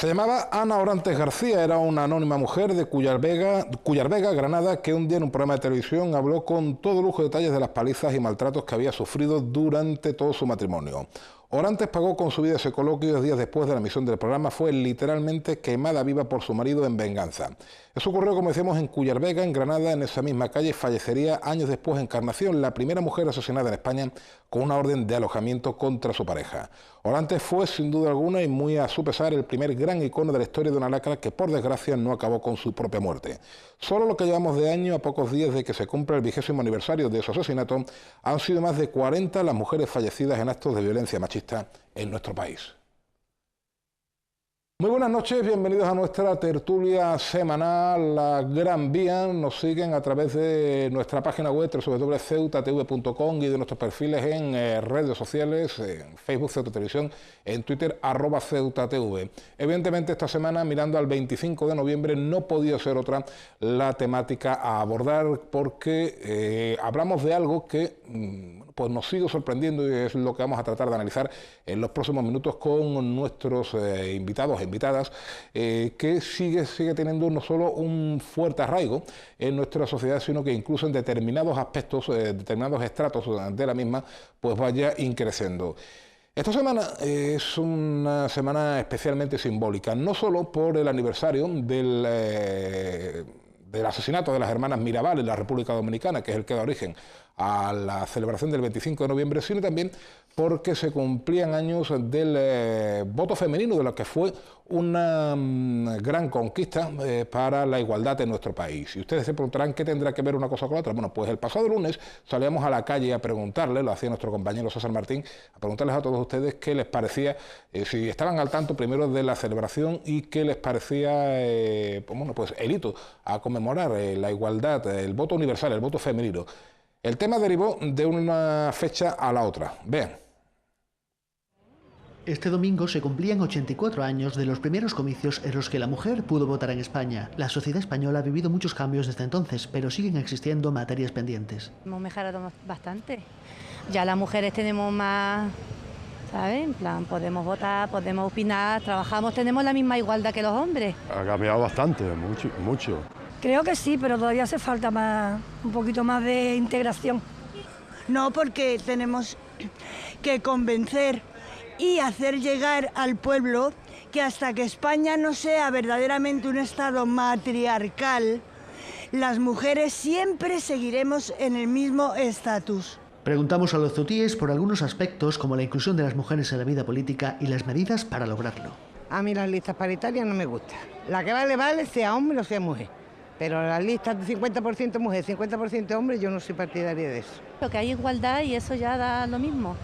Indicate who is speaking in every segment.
Speaker 1: Se llamaba Ana Orantes García, era una anónima mujer de Cuyar Vega, Granada, que un día en un programa de televisión habló con todo lujo de detalles de las palizas y maltratos que había sufrido durante todo su matrimonio. Orantes pagó con su vida ese coloquio y 2 días después de la emisión del programa fue literalmente quemada viva por su marido en venganza. Eso ocurrió, como decíamos, en Cuyar Vega, en Granada. En esa misma calle fallecería años después Encarnación, la primera mujer asesinada en España con una orden de alojamiento contra su pareja. Orantes fue, sin duda alguna, y muy a su pesar, el primer gran icono de la historia de una lacra que, por desgracia, no acabó con su propia muerte. Solo lo que llevamos de año, a pocos días de que se cumpla el 20º aniversario de su asesinato, han sido más de 40 las mujeres fallecidas en actos de violencia machista en nuestro país. Muy buenas noches, bienvenidos a nuestra tertulia semanal La Gran Vía. Nos siguen a través de nuestra página web www.ceutatv.com y de nuestros perfiles en redes sociales, en Facebook Ceuta Televisión, en Twitter @CeutaTV. Evidentemente esta semana, mirando al 25 de noviembre, no podía ser otra la temática a abordar porque hablamos de algo que pues nos sigue sorprendiendo y es lo que vamos a tratar de analizar en los próximos minutos con nuestros invitados e invitadas, que sigue teniendo no solo un fuerte arraigo en nuestra sociedad, sino que incluso en determinados aspectos, determinados estratos de la misma, pues vaya increciendo. Esta semana es una semana especialmente simbólica, no solo por el aniversario del asesinato de las hermanas Mirabal en la República Dominicana, que es el que da origen a la celebración del 25 de noviembre, sino también porque se cumplían años del voto femenino, de lo que fue una gran conquista para la igualdad en nuestro país. Y ustedes se preguntarán qué tendrá que ver una cosa con la otra. Bueno, pues el pasado lunes salíamos a la calle a preguntarle, lo hacía nuestro compañero César Martín, a preguntarles a todos ustedes qué les parecía, si estaban al tanto primero de la celebración y qué les parecía pues el hito a conmemorar, la igualdad, el voto universal, el voto femenino. El tema derivó de una fecha a la otra. Vean.
Speaker 2: Este domingo se cumplían 84 años de los primeros comicios en los que la mujer pudo votar en España. La sociedad española ha vivido muchos cambios desde entonces, pero siguen existiendo materias pendientes.
Speaker 3: Hemos mejorado bastante. Ya las mujeres tenemos más, ¿sabes? En plan, podemos votar, podemos opinar, trabajamos, tenemos la misma igualdad que los hombres.
Speaker 4: Ha cambiado bastante, mucho.
Speaker 5: Creo que sí, pero todavía hace falta un poquito más de integración.
Speaker 6: No, porque tenemos que convencer y hacer llegar al pueblo que hasta que España no sea verdaderamente un Estado matriarcal, las mujeres siempre seguiremos en el mismo estatus.
Speaker 2: Preguntamos a los ceutíes por algunos aspectos como la inclusión de las mujeres en la vida política y las medidas para lograrlo.
Speaker 7: A mí las listas paritarias no me gustan. La que vale, sea hombre o sea mujer. Pero las listas de 50% mujer, 50% hombre, yo no soy partidaria de eso.
Speaker 3: Lo que hay igualdad y eso ya da lo mismo,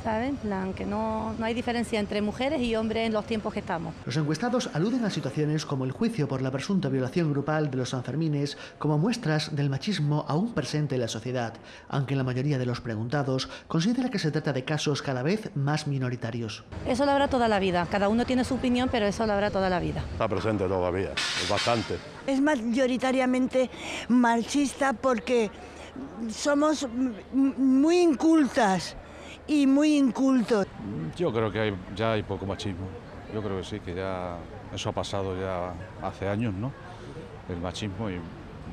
Speaker 3: ¿sabes? En plan, que no hay diferencia entre mujeres y hombres en los tiempos que estamos.
Speaker 2: Los encuestados aluden a situaciones como el juicio por la presunta violación grupal de los Sanfermines como muestras del machismo aún presente en la sociedad, aunque la mayoría de los preguntados considera que se trata de casos cada vez más minoritarios.
Speaker 3: Eso lo habrá toda la vida, cada uno tiene su opinión, pero eso lo habrá toda la vida.
Speaker 4: Está presente todavía, es bastante.
Speaker 6: Es mayoritariamente machista porque somos muy incultas y muy incultos.
Speaker 8: Yo creo que ya hay poco machismo. Yo creo que sí, que ya eso ha pasado ya hace años, ¿no? El machismo, y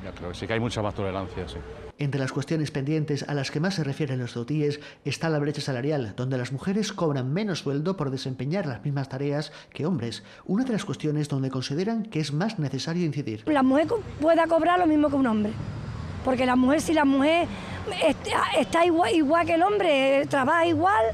Speaker 8: ya creo que sí que hay mucha más tolerancia, sí.
Speaker 2: Entre las cuestiones pendientes a las que más se refieren los ceutíes está la brecha salarial, donde las mujeres cobran menos sueldo por desempeñar las mismas tareas que hombres, una de las cuestiones donde consideran que es más necesario incidir.
Speaker 5: La mujer pueda cobrar lo mismo que un hombre, porque si la mujer está igual que el hombre, trabaja igual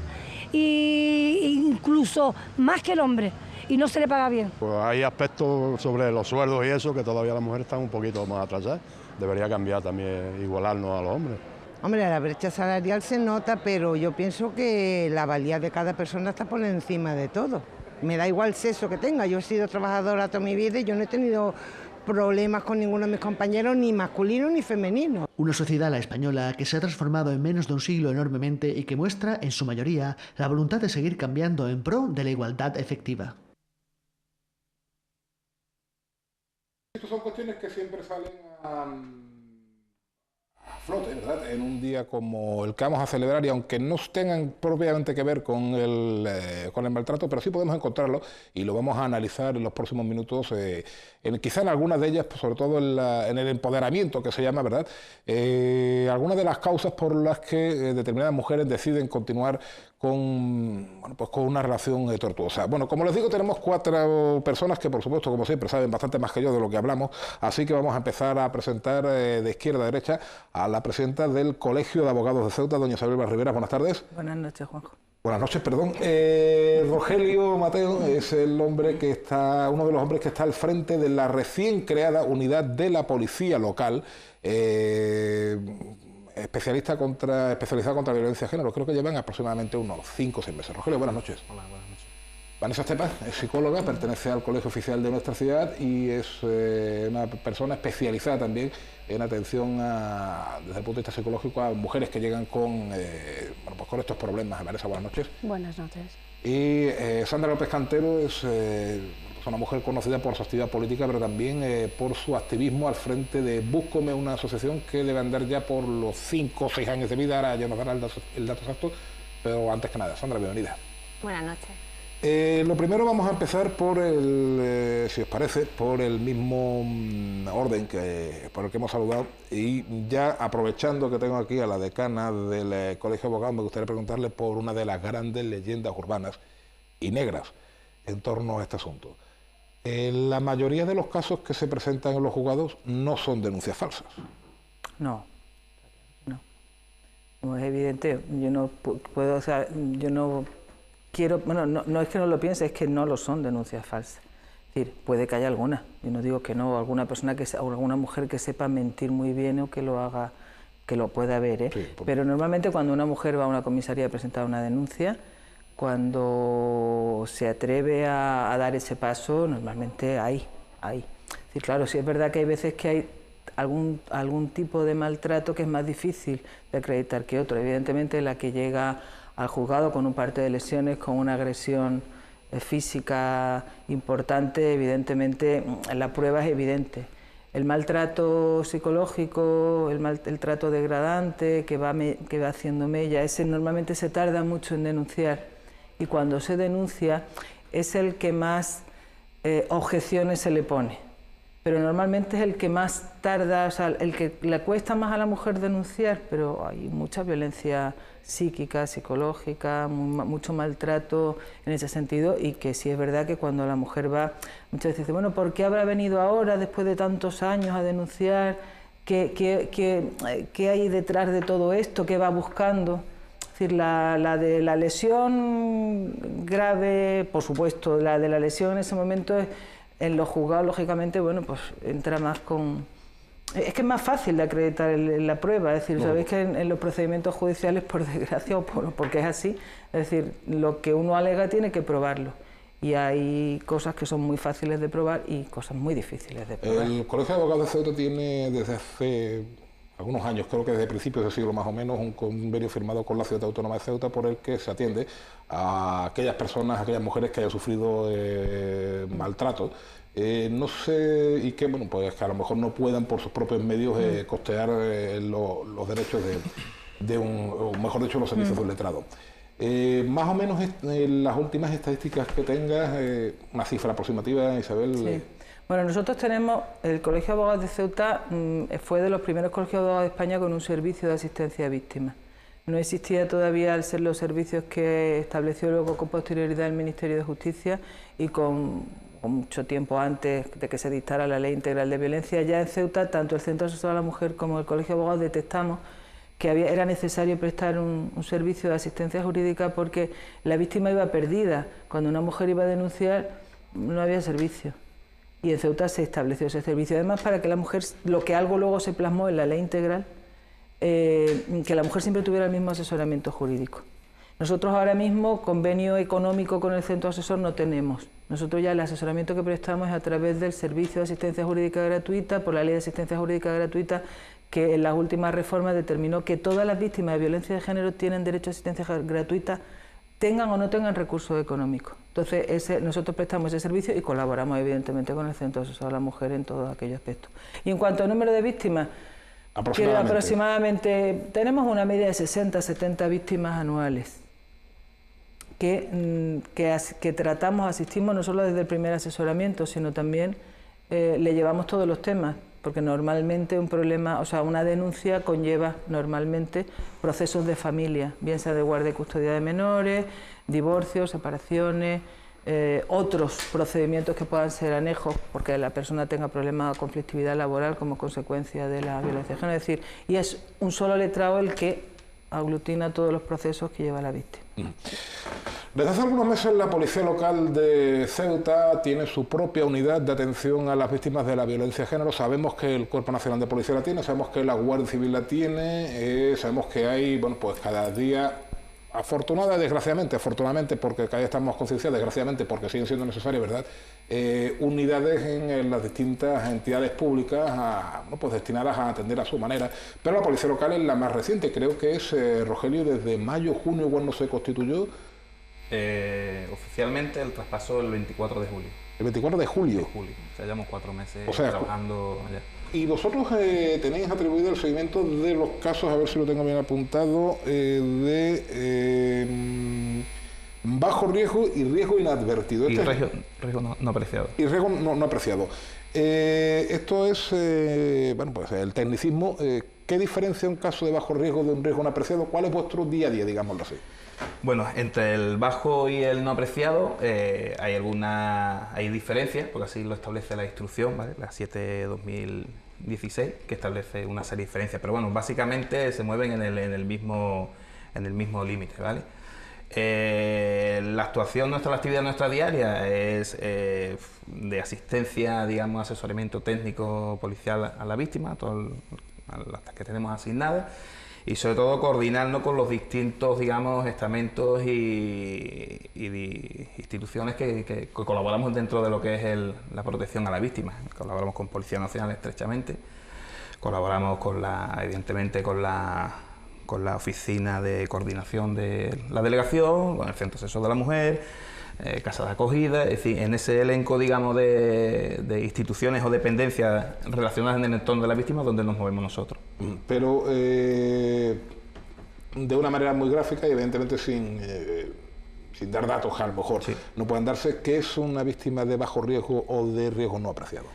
Speaker 5: e incluso más que el hombre y no se le paga bien.
Speaker 4: Pues hay aspectos sobre los sueldos y eso que todavía las mujeres están un poquito más atrasadas. Debería cambiar también, igualarnos a los hombres.
Speaker 7: Hombre, la brecha salarial se nota, pero yo pienso que la valía de cada persona está por encima de todo. Me da igual el sexo que tenga, yo he sido trabajadora toda mi vida y yo no he tenido problemas con ninguno de mis compañeros, ni masculino ni femenino.
Speaker 2: Una sociedad, la española, que se ha transformado en menos de un siglo enormemente y que muestra, en su mayoría, la voluntad de seguir cambiando en pro de la igualdad efectiva.
Speaker 1: Estas son cuestiones que siempre salen a flote, ¿verdad? En un día como el que vamos a celebrar, y aunque no tengan propiamente que ver con el maltrato, pero sí podemos encontrarlo y lo vamos a analizar en los próximos minutos, quizá en algunas de ellas, pues sobre todo en el empoderamiento que se llama, ¿verdad? Algunas de las causas por las que determinadas mujeres deciden continuar con una relación tortuosa. Bueno, como les digo, tenemos 4 personas que, por supuesto, como siempre, saben bastante más que yo de lo que hablamos, así que vamos a empezar a presentar de izquierda a derecha a la presidenta del Colegio de Abogados de Ceuta, doña Isabel Barrivera. Buenas tardes.
Speaker 9: Buenas noches, Juanjo.
Speaker 1: Buenas noches, perdón. Rogelio Mateo es el hombre que está, uno de los hombres que está al frente de la recién creada unidad de la policía local, especializada contra violencia de género. Creo que llevan aproximadamente unos 5 o 6 meses. Rogelio, buenas noches.
Speaker 10: Hola, buenas noches.
Speaker 1: Vanessa Estepa es psicóloga, pertenece al Colegio Oficial de nuestra ciudad y es una persona especializada también en atención desde el punto de vista psicológico a mujeres que llegan con estos problemas. Vanessa, buenas noches.
Speaker 11: Buenas noches.
Speaker 1: Y Sandra López Cantero es una mujer conocida por su actividad política, pero también por su activismo al frente de Búscome, una asociación que debe andar ya por los 5 o 6 años de vida. Ahora ya nos dará el dato exacto, pero antes que nada, Sandra, bienvenida.
Speaker 11: Buenas noches.
Speaker 1: Lo primero vamos a empezar por si os parece, por el mismo orden por el que hemos saludado, y ya aprovechando que tengo aquí a la decana del Colegio de Abogados, me gustaría preguntarle por una de las grandes leyendas urbanas y negras en torno a este asunto. La mayoría de los casos que se presentan en los juzgados no son denuncias falsas.
Speaker 9: No. Como es evidente, yo no puedo, o sea, yo no quiero, bueno, no es que no lo piense, es que no lo son denuncias falsas. Es decir, puede que haya alguna, yo no digo que no, alguna persona o alguna mujer que sepa mentir muy bien o que lo haga, que lo pueda ver, ¿eh? Sí, pero normalmente cuando una mujer va a una comisaría a presentar una denuncia, cuando se atreve a dar ese paso, normalmente hay. Es decir, claro, sí es verdad que hay veces que hay algún tipo de maltrato que es más difícil de acreditar que otro. Evidentemente la que llega al juzgado con un parte de lesiones, con una agresión física importante, evidentemente la prueba es evidente. El maltrato psicológico, el trato degradante que va haciendo mella, ese normalmente se tarda mucho en denunciar, y cuando se denuncia es el que más objeciones se le pone, pero normalmente es el que más tarda, o sea, el que le cuesta más a la mujer denunciar, pero hay mucha violencia psíquica, psicológica, mucho maltrato en ese sentido, y que sí es verdad que cuando la mujer va, muchas veces dice, bueno, ¿por qué habrá venido ahora, después de tantos años, a denunciar? ¿Qué hay detrás de todo esto? ¿Qué va buscando? Es decir, la de la lesión grave, por supuesto, la de la lesión en ese momento, en los juzgados, lógicamente, bueno, pues entra más con... Es que es más fácil de acreditar la prueba, es decir, sabéis que en los procedimientos judiciales, por desgracia o porque es así, es decir, lo que uno alega tiene que probarlo. Y hay cosas que son muy fáciles de probar y cosas muy difíciles de probar.
Speaker 1: El Colegio de Abogados de Ceuta tiene desde hace algunos años, creo que desde principios del siglo más o menos, un convenio firmado con la Ciudad Autónoma de Ceuta por el que se atiende a aquellas personas, a aquellas mujeres que hayan sufrido maltrato. No sé, y que, bueno, pues que a lo mejor no puedan por sus propios medios costear los derechos o mejor dicho, los servicios de un letrado. Más o menos en las últimas estadísticas que tengas, una cifra aproximativa, Isabel.
Speaker 9: Sí. Bueno, nosotros tenemos, el Colegio de Abogados de Ceuta fue de los primeros colegios de abogados de España con un servicio de asistencia a víctimas. No existía todavía al ser los servicios que estableció luego con posterioridad el Ministerio de Justicia, y con mucho tiempo antes de que se dictara la Ley Integral de Violencia. Ya en Ceuta, tanto el Centro Asesor a la Mujer como el Colegio de Abogados detectamos que era necesario prestar un servicio de asistencia jurídica, porque la víctima iba perdida. Cuando una mujer iba a denunciar no había servicio, y en Ceuta se estableció ese servicio. Además, para que la mujer, lo que algo luego se plasmó en la Ley Integral, que la mujer siempre tuviera el mismo asesoramiento jurídico. Nosotros ahora mismo convenio económico con el Centro Asesor no tenemos. Nosotros ya el asesoramiento que prestamos es a través del Servicio de Asistencia Jurídica Gratuita, por la Ley de Asistencia Jurídica Gratuita, que en las últimas reformas determinó que todas las víctimas de violencia de género tienen derecho a asistencia gratuita, tengan o no tengan recursos económicos. Entonces, nosotros prestamos ese servicio y colaboramos evidentemente con el Centro Asesor a la Mujer en todos aquellos aspectos. Y en cuanto al número de víctimas, Aproximadamente tenemos una media de 60, 70 víctimas anuales que tratamos, asistimos no solo desde el primer asesoramiento, sino también le llevamos todos los temas, porque normalmente un problema, o sea, una denuncia conlleva normalmente procesos de familia, bien sea de guardia y custodia de menores, divorcios, separaciones, otros procedimientos que puedan ser anejos porque la persona tenga problemas de conflictividad laboral como consecuencia de la violencia de género. Es decir, y es un solo letrado el que aglutina todos los procesos que lleva la víctima.
Speaker 1: Desde hace algunos meses la Policía Local de Ceuta tiene su propia unidad de atención a las víctimas de la violencia de género. Sabemos que el Cuerpo Nacional de Policía la tiene, sabemos que la Guardia Civil la tiene, sabemos que hay, bueno, pues cada día, afortunadamente porque cada día estamos concienciados, desgraciadamente porque siguen siendo necesarias, ¿verdad?, unidades en las distintas entidades públicas bueno, pues destinadas a atender a su manera, pero la Policía Local es la más reciente, creo que es, Rogelio, desde mayo, junio, cuando se constituyó.
Speaker 10: Oficialmente el traspaso el 24 de julio.
Speaker 1: El 24 de julio.
Speaker 10: O sea, llevamos 4 meses,
Speaker 1: o sea,
Speaker 10: trabajando allá.
Speaker 1: Y vosotros tenéis atribuido el seguimiento de los casos, a ver si lo tengo bien apuntado, de bajo riesgo y riesgo inadvertido.
Speaker 10: Y riesgo no apreciado.
Speaker 1: Y riesgo no apreciado. Esto es, bueno, pues el tecnicismo. ¿Qué diferencia un caso de bajo riesgo de un riesgo no apreciado? ¿Cuál es vuestro día a día, digámoslo así?
Speaker 10: Bueno, entre el bajo y el no apreciado hay diferencias, porque así lo establece la instrucción, ¿vale?, la 7/2016, que establece una serie de diferencias, pero bueno, básicamente se mueven en el mismo límite, ¿vale? La actuación nuestra, la actividad nuestra diaria es de asistencia, digamos, asesoramiento técnico policial a la víctima, a todas las que tenemos asignadas, y sobre todo coordinarnos con los distintos, digamos, estamentos y instituciones que colaboramos dentro de lo que es la protección a la víctima. Colaboramos con Policía Nacional estrechamente, colaboramos evidentemente con la oficina de coordinación de la delegación, con el Centro Asesor de la Mujer, Casa de Acogida, es decir, en ese elenco, digamos, de instituciones o dependencias relacionadas en el entorno de la víctima donde nos movemos nosotros.
Speaker 1: Pero de una manera muy gráfica y evidentemente sin dar datos, a lo mejor, sí, no pueden darse, ¿qué es una víctima de bajo riesgo o de riesgo no apreciado?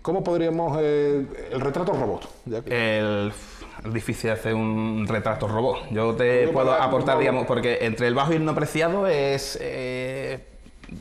Speaker 1: ¿Cómo podríamos, el retrato robot? Ya que...
Speaker 10: Es difícil hacer un retrato robot. Yo te puedo aportar, digamos, porque entre el bajo y el no apreciado es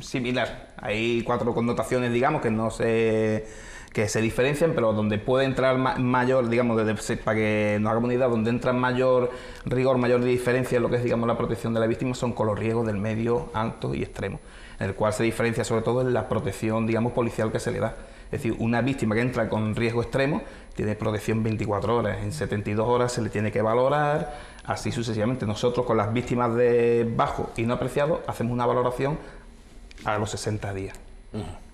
Speaker 10: similar. Hay 4 connotaciones, digamos, que se diferencian, pero donde puede entrar mayor, digamos, para que nos hagamos una idea, donde entra mayor rigor, mayor diferencia en lo que es, digamos, la protección de la víctima, son con los riesgos del medio, alto y extremo, en el cual se diferencia sobre todo en la protección, digamos, policial que se le da. Es decir, una víctima que entra con riesgo extremo tiene protección 24 horas, en 72 horas se le tiene que valorar, así sucesivamente. Nosotros con las víctimas de bajo y no apreciado hacemos una valoración a los 60 días.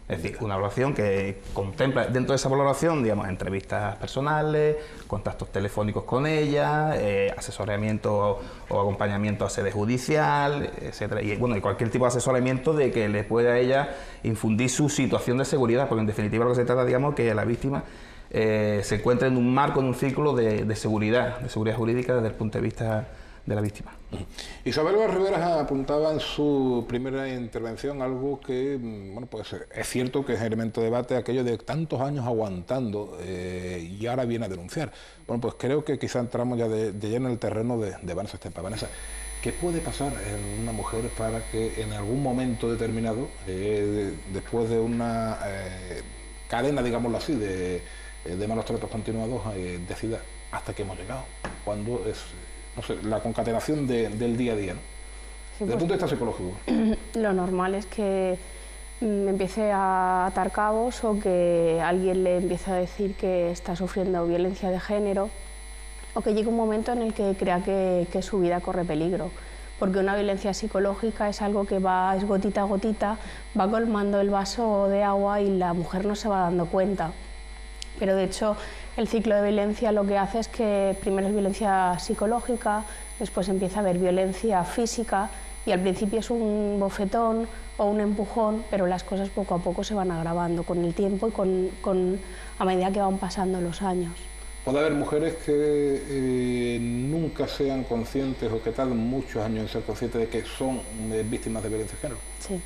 Speaker 10: Es decir, una valoración que contempla dentro de esa valoración, digamos, entrevistas personales, contactos telefónicos con ella, asesoramiento o acompañamiento a sede judicial, etcétera. Y bueno, y cualquier tipo de asesoramiento de que le pueda a ella infundir su situación de seguridad, porque en definitiva lo que se trata, digamos, que la víctima se encuentre en un marco, en un círculo de seguridad jurídica desde el punto de vista de la víctima.
Speaker 1: Isabel Rivera apuntaba en su primera intervención algo que, bueno, pues es cierto que es elemento de debate, aquello de tantos años aguantando y ahora viene a denunciar. Bueno, pues creo que quizá entramos ya de lleno en el terreno de Vanessa Estepa. Vanessa, ¿qué puede pasar en una mujer para que en algún momento determinado, después de una cadena, digámoslo así, de malos tratos continuados, decida hasta que hemos llegado? Cuando es... no sé, la concatenación del día a día, ¿no? Sí, desde el punto de vista psicológico.
Speaker 11: Lo normal es que empiece a atar cabos o que alguien le empiece a decir que está sufriendo violencia de género o que llegue un momento en el que crea que su vida corre peligro. Porque una violencia psicológica es algo que es gotita a gotita, va colmando el vaso de agua y la mujer no se va dando cuenta. Pero de hecho, el ciclo de violencia lo que hace es que primero es violencia psicológica, después empieza a haber violencia física y al principio es un bofetón o un empujón, pero las cosas poco a poco se van agravando con el tiempo y a medida que van pasando los años.
Speaker 1: puede haber mujeres que nunca sean conscientes o que tarden muchos años en ser conscientes de que son víctimas de violencia de género.
Speaker 11: Sí,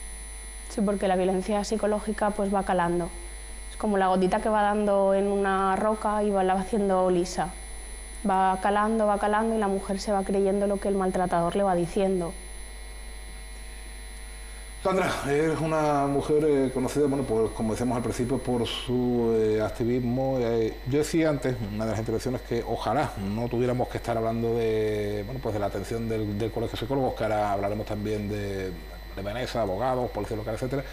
Speaker 11: sí, porque la violencia psicológica pues va calando. Es como la gotita que va dando en una roca y la va haciendo lisa. Va calando y la mujer se va creyendo lo que el maltratador le va diciendo.
Speaker 1: Sandra, eres una mujer conocida, bueno, pues, como decíamos al principio, por su activismo. Yo decía antes, en una de las intervenciones, que ojalá no tuviéramos que estar hablando de, bueno, pues de la atención del Colegio de Psicólogos, que ahora hablaremos también de Vanessa, abogados, policía local, etcétera,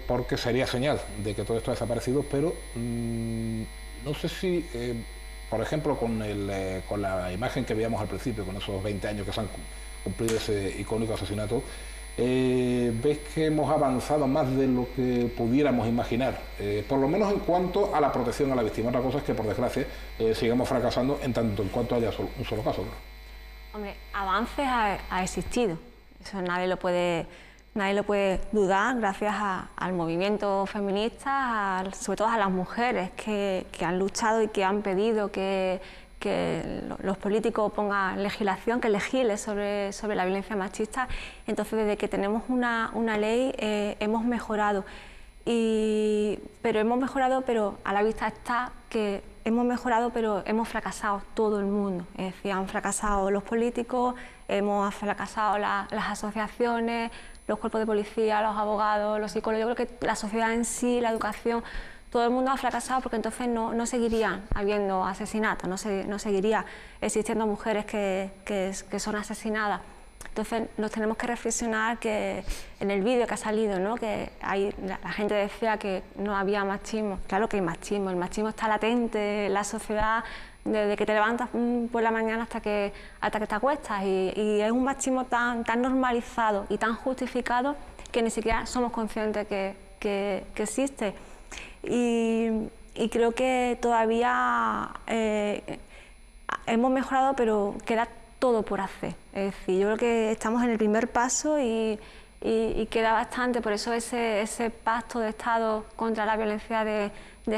Speaker 1: porque sería señal de que todo esto ha desaparecido, pero no sé si, por ejemplo, con la imagen que veíamos al principio, con esos 20 años que se han cumplido ese icónico asesinato, ¿ves que hemos avanzado más de lo que pudiéramos imaginar? Por lo menos en cuanto a la protección a la víctima. Otra cosa es que, por desgracia, sigamos fracasando en tanto en cuanto haya un solo caso, ¿no?
Speaker 12: Hombre, avances ha existido. Eso nadie lo puede dudar, gracias al movimiento feminista, sobre todo a las mujeres que han luchado y que han pedido que los políticos pongan legislación, que legisle sobre la violencia machista. Entonces, desde que tenemos una ley hemos mejorado. Pero a la vista está que hemos mejorado, pero hemos fracasado todo el mundo. Es decir, han fracasado los políticos, hemos fracasado las asociaciones, los cuerpos de policía, los abogados, los psicólogos. Yo creo que la sociedad en sí, la educación, todo el mundo ha fracasado, porque entonces no seguirían habiendo asesinatos, no seguiría existiendo mujeres que son asesinadas. Entonces nos tenemos que reflexionar que en el vídeo que ha salido, ¿no?, que la gente decía que no había machismo. Claro que hay machismo, el machismo está latente en la sociedad desde que te levantas por la mañana hasta que te acuestas, y es un machismo tan normalizado y tan justificado que ni siquiera somos conscientes que existe. Y creo que todavía hemos mejorado, pero queda todo por hacer. Es decir, yo creo que estamos en el primer paso y queda bastante. Por eso ese pacto de Estado contra la violencia de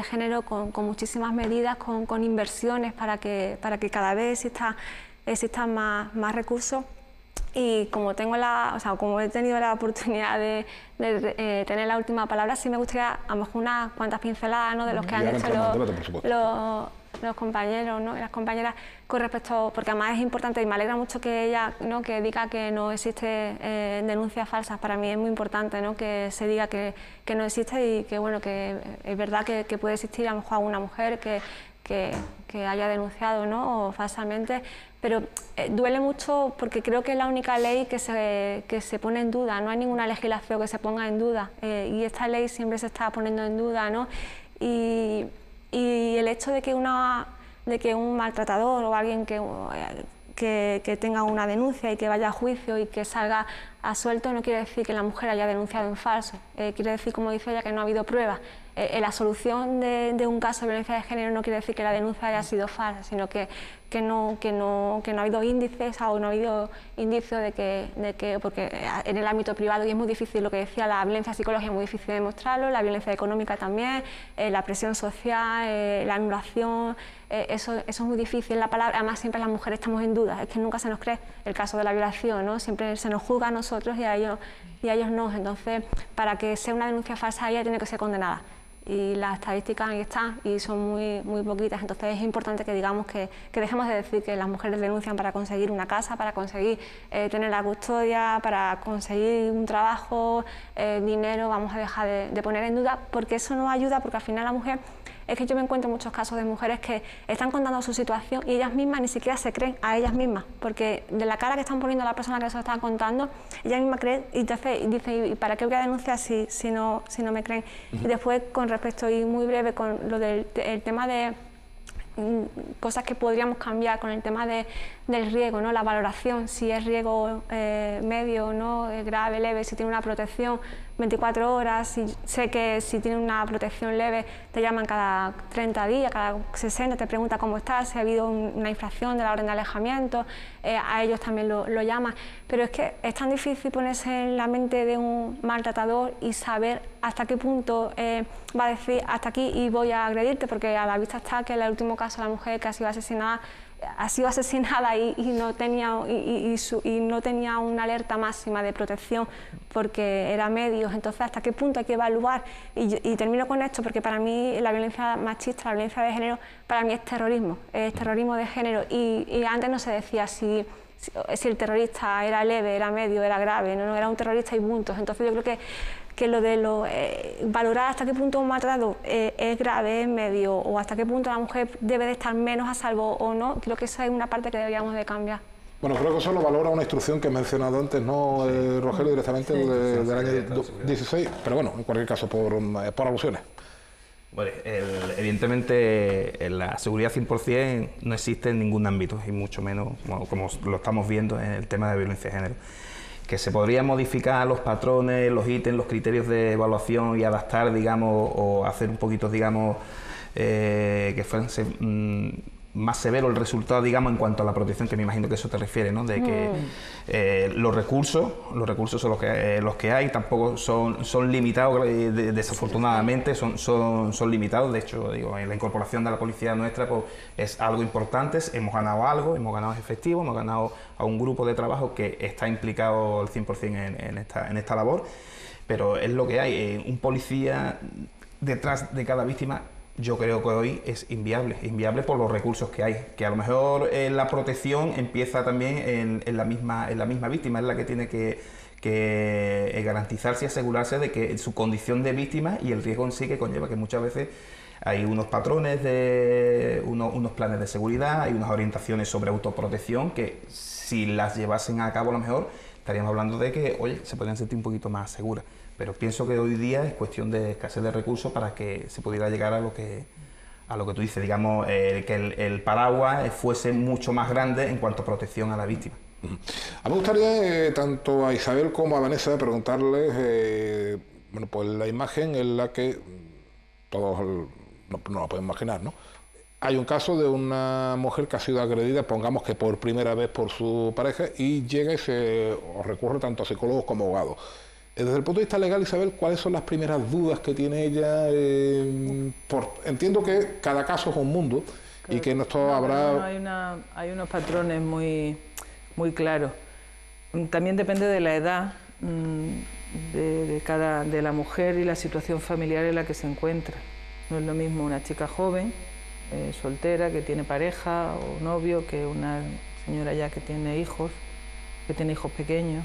Speaker 12: género, con muchísimas medidas, con inversiones para que cada vez existan más recursos. Y como he tenido la oportunidad de tener la última palabra, sí me gustaría a lo mejor unas cuantas pinceladas, ¿no?, de los que han hecho los compañeros, ¿no?, y las compañeras, con respecto, porque además es importante, y me alegra mucho que ella, ¿no?, que diga que no existe denuncias falsas. Para mí es muy importante, ¿no?, que se diga que no existe, y que bueno, que es verdad que puede existir a lo mejor alguna mujer que haya denunciado, ¿no?, o falsamente, pero duele mucho, porque creo que es la única ley que se pone en duda. No hay ninguna legislación que se ponga en duda, y esta ley siempre se está poniendo en duda, ¿no? Y el hecho de que un maltratador o alguien que tenga una denuncia y que vaya a juicio y que salga absuelto no quiere decir que la mujer haya denunciado en falso. Quiere decir, como dice ella, que no ha habido pruebas. La solución de un caso de violencia de género no quiere decir que la denuncia haya sido falsa, sino que no ha habido índices o no ha habido indicios de que, porque en el ámbito privado, y es muy difícil, lo que decía, la violencia psicológica es muy difícil de demostrarlo, la violencia económica también, la presión social, la anulación, eso es muy difícil. La palabra, además siempre las mujeres estamos en duda, es que nunca se nos cree el caso de la violación, ¿no? Siempre se nos juzga a nosotros y a ellos no. Entonces, para que sea una denuncia falsa, ella tiene que ser condenada. Y las estadísticas ahí están y son muy poquitas. Entonces es importante que digamos que dejemos de decir que las mujeres denuncian para conseguir una casa, para conseguir tener la custodia, para conseguir un trabajo, dinero. Vamos a dejar de poner en duda, porque eso no ayuda, porque al final la mujer... Es que yo me encuentro muchos casos de mujeres que están contando su situación y ellas mismas ni siquiera se creen a ellas mismas, porque de la cara que están poniendo a la persona que se lo está contando, ella misma cree, y entonces dice, ¿y para qué voy a denunciar si no me creen? Y después, con respecto, y muy breve, con lo del tema de cosas que podríamos cambiar, con el tema del riesgo, ¿no?, la valoración, si es riesgo medio, ¿no?, grave, leve, si tiene una protección. 24 horas, y sé que si tiene una protección leve te llaman cada 30 días, cada 60, te pregunta cómo estás, si ha habido una infracción de la orden de alejamiento, a ellos también lo llaman, pero es que es tan difícil ponerse en la mente de un maltratador y saber hasta qué punto va a decir hasta aquí y voy a agredirte, porque a la vista está que en el último caso la mujer que ha sido asesinada y no tenía una alerta máxima de protección porque era medios. Entonces, ¿hasta qué punto hay que evaluar? Y termino con esto porque para mí la violencia machista, la violencia de género, para mí es terrorismo de género, y antes no se decía si el terrorista era leve, era medio, era grave, no era un terrorista y puntos. Entonces yo creo que lo de valorar hasta qué punto un maltrato es grave, es medio, o hasta qué punto la mujer debe de estar menos a salvo o no, creo que esa es una parte que deberíamos de cambiar.
Speaker 1: Bueno, creo que eso lo valora una instrucción que he mencionado antes, ¿no, Rogelio? Directamente del año 16, pero bueno, en cualquier caso, por alusiones.
Speaker 10: Bueno, evidentemente la seguridad 100% no existe en ningún ámbito, y mucho menos como lo estamos viendo en el tema de violencia de género. Que se podrían modificar los patrones, los ítems, los criterios de evaluación y adaptar, digamos, o hacer un poquito, digamos, que fuese más severo el resultado, digamos, en cuanto a la protección, que me imagino que eso te refiere, ¿no? De que los recursos son los que hay, tampoco son limitados, desafortunadamente son limitados. De hecho, digo, en la incorporación de la policía nuestra pues, es algo importante, hemos ganado algo, hemos ganado efectivo, hemos ganado a un grupo de trabajo que está implicado al 100% en esta labor, pero es lo que hay. Un policía detrás de cada víctima, yo creo que hoy es inviable por los recursos que hay, que a lo mejor la protección empieza también en la misma víctima, es la que tiene que garantizarse y asegurarse de que su condición de víctima y el riesgo en sí que conlleva, que muchas veces hay unos patrones, unos planes de seguridad, hay unas orientaciones sobre autoprotección que si las llevasen a cabo a lo mejor estaríamos hablando de que, oye, se podrían sentir un poquito más seguras. Pero pienso que hoy día es cuestión de escasez de recursos para que se pudiera llegar a lo que tú dices, digamos, que el paraguas fuese mucho más grande en cuanto a protección a la víctima.
Speaker 1: A mí me gustaría, tanto a Isabel como a Vanessa, preguntarles, bueno, pues la imagen en la que todos no la pueden imaginar, ¿no? Hay un caso de una mujer que ha sido agredida, pongamos que por primera vez por su pareja, y llega y se recurre tanto a psicólogos como abogados. Desde el punto de vista legal, Isabel, ¿cuáles son las primeras dudas que tiene ella? Entiendo que cada caso es un mundo, claro, y que en esto habrá...
Speaker 9: Hay unos patrones muy claros. También depende de la edad de la mujer y la situación familiar en la que se encuentra. No es lo mismo una chica joven, soltera, que tiene pareja o novio, que una señora ya que tiene hijos pequeños,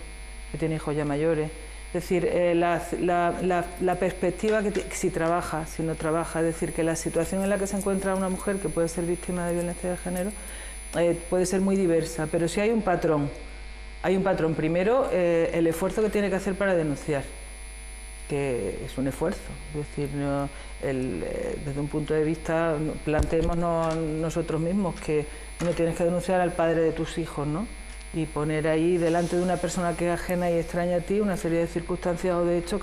Speaker 9: que tiene hijos ya mayores. Es decir, la perspectiva que si trabaja, si no trabaja, es decir, que la situación en la que se encuentra una mujer que puede ser víctima de violencia de género puede ser muy diversa, pero sí hay un patrón. Primero, el esfuerzo que tiene que hacer para denunciar, que es un esfuerzo, es decir, desde un punto de vista, planteémonos nosotros mismos que no tienes que denunciar al padre de tus hijos, ¿no? Y poner ahí delante de una persona que es ajena y extraña a ti una serie de circunstancias o de hechos